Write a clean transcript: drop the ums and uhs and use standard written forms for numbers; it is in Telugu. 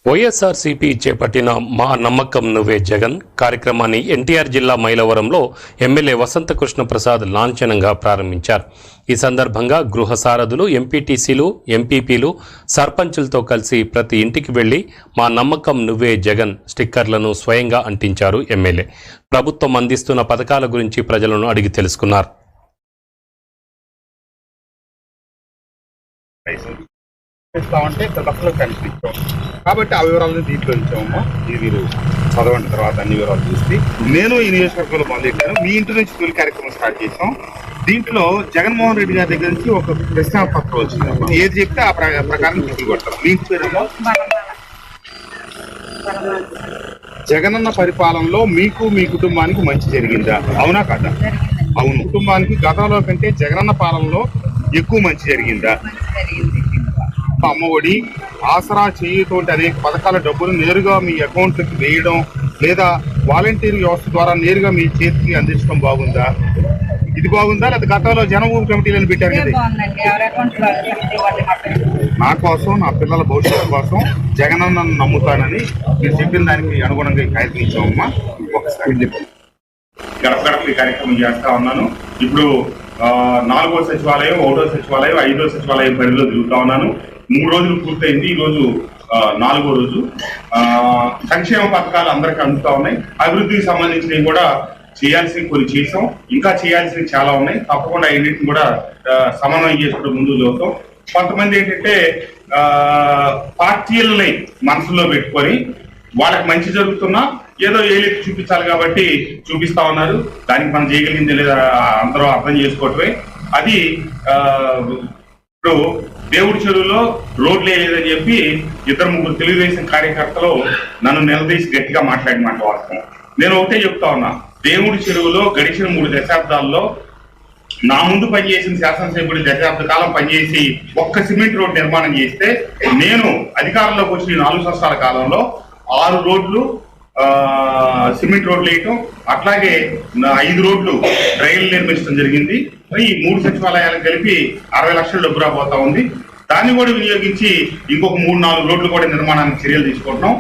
వైఎస్ఆర్సీపీ చేపట్టిన మా నమ్మకం నువ్వే జగన్ కార్యక్రమాన్ని ఎన్టీఆర్ జిల్లా మైలవరంలో ఎమ్మెల్యే వసంత కృష్ణ ప్రసాద్ లాంఛనంగా ప్రారంభించారు. ఈ సందర్భంగా గృహ సారథులు, ఎంపీటీసీలు, ఎంపీపీలు, సర్పంచులతో కలిసి ప్రతి ఇంటికి వెళ్లి మా నమ్మకం నువ్వే జగన్ స్టిక్కర్లను స్వయంగా అంటించారు ఎమ్మెల్యే. ప్రభుత్వం అందిస్తున్న పథకాల గురించి ప్రజలను అడిగి తెలుసుకున్నారు. అంటే బస్సులో కనిపించాం కాబట్టి ఆ వివరాలను దీంట్లో ఇచ్చామమ్మా. ఇది మీరు చదవండి, తర్వాత అన్ని వివరాలు చూసి నేను ఈ నియోజకవర్గంలో మొదలెట్టాను. మీ ఇంటి నుంచి తొలి కార్యక్రమం స్టార్ట్ చేసాం. దీంట్లో జగన్మోహన్ రెడ్డి గారి దగ్గర నుంచి ఒక ప్రశ్న పత్రం వచ్చింది. ఏది చెప్తే ఆ ప్రకారం తిరిగి కొడతారు. మీ ఇంటి పేరేమో జగనన్న పరిపాలనలో మీకు మీ కుటుంబానికి మంచి జరిగిందా? అవునా కదా? అవును. కుటుంబానికి గతంలో కంటే జగనన్న పాలనలో ఎక్కువ మంచి జరిగిందా? అమ్మఒడి, ఆసరా, చేయుతోటి అనేక పథకాల డబ్బులు నేరుగా మీ అకౌంట్కి వేయడం లేదా వాలంటీర్ వ్యవస్థ ద్వారా నేరుగా మీ చేతికి అందించడం బాగుందా? ఇది బాగుందా? లేదా గతంలో జనభూమి కమిటీలను పెట్టారు కదా? నా కోసం, నా పిల్లల భవిష్యత్తు కోసం జగనన్నను నమ్ముతానని మీరు చెప్పిన దానికి అనుగుణంగా ప్రయత్నించామమ్మా. ఒకసారి చెప్పండి. గడప గడప ఈ కార్యక్రమం చేస్తా ఉన్నాను. ఇప్పుడు 4వ సచివాలయం, 1వ సచివాలయం, 5వ సచివాలయం పరిధిలో తిరుగుతా ఉన్నాను. 3 రోజులు పూర్తయింది. ఈ రోజు 4వ రోజు. సంక్షేమ పథకాలు అందరికీ అందుతా ఉన్నాయి. అభివృద్ధికి సంబంధించినవి కూడా చేయాల్సినవి కొన్ని చేసాం. ఇంకా చేయాల్సినవి చాలా ఉన్నాయి. తప్పకుండా అన్నింటిని కూడా సమన్వయం చేసుకుంటూ ముందుకు చూస్తాం. కొంతమంది ఏంటంటే పార్టీలని మనసులో పెట్టుకొని వాళ్ళకి మంచి జరుగుతున్నా ఏదో ఏలెత్తి చూపించాలి కాబట్టి చూపిస్తా ఉన్నారు. దానికి మనం చేయగలిగింది లేదా అందరూ అర్థం చేసుకోవటమే. అది ఇప్పుడు దేవుడి చెరువులో రోడ్లు వేయలేదని చెప్పి 2-3 తెలుగుదేశం కార్యకర్తలు నన్ను నిలదీసి గట్టిగా మాట్లాడిన మాట వాస్తవం. నేను ఒకటే చెప్తా ఉన్నా, దేవుడి చెరువులో గడిచిన 3 దశాబ్దాల్లో నా ముందు పనిచేసిన శాసనసభ్యుడు దశాబ్ద కాలం పనిచేసి ఒక్క సిమెంట్ రోడ్ నిర్మాణం చేస్తే నేను అధికారంలోకి వచ్చిన 4 సంవత్సరాల కాలంలో 6 రోడ్లు సిమెంట్ రోడ్లు వేయటం, అట్లాగే 5 రోడ్లు రైళ్లు నిర్మించడం జరిగింది. ఈ 3 సచివాలయాలకు కలిపి 60 లక్షల డబ్బు రాబోతా ఉంది. దాన్ని కూడా వినియోగించి ఇంకొక 3-4 రోడ్లు కూడా నిర్మాణానికి చర్యలు తీసుకుంటున్నాం.